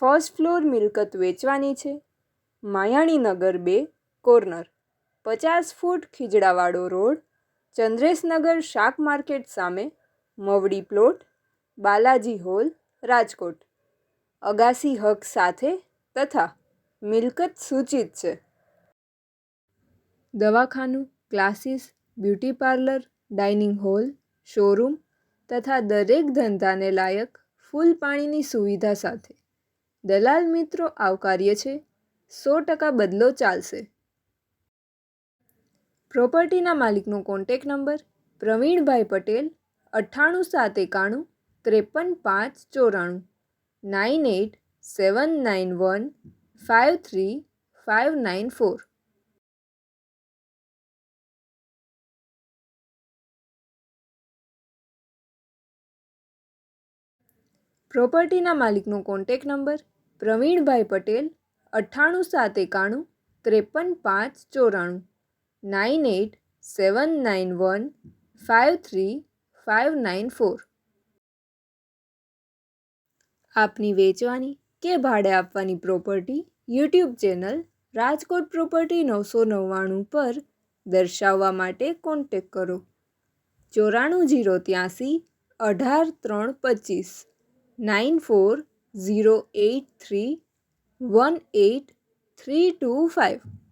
First floor મિલકત વેચવાની છે. માયાણીનગર 2 કોર્નર, 50 ફૂટ ખીજડાવાળો રોડ, ચંદ્રેશનગર શાક માર્કેટ સામે, મવડી પ્લોટ, બાલાજી હોલ, રાજકોટ. અગાસી હક સાથે તથા મિલકત સૂચિત છે. દવાખાનું, classes, beauty parlour, dining hall, showroom તથા દરેક ધંધાને લાયક ફૂલ પાણીની સુવિધા સાથે. દલાલ મિત્રો આવકાર્ય છે. 100% બદલો ચાલશે. પ્રોપર્ટીના માલિકનો કોન્ટેક્ટ નંબર પ્રવીણભાઈ પટેલ 98 791 53 594 98 791 53 594. પ્રોપર્ટીના માલિકનો કોન્ટેક્ટ નંબર પ્રવીણભાઈ પટેલ 98 791 53 594 98 791 53 594. આપની વેચવાની કે ભાડે આપવાની property YouTube channel Rajkot property 999 પર દર્શાવવા માટે કોન્ટેક્ટ કરો. 94 083 18 325 94 083 18 325.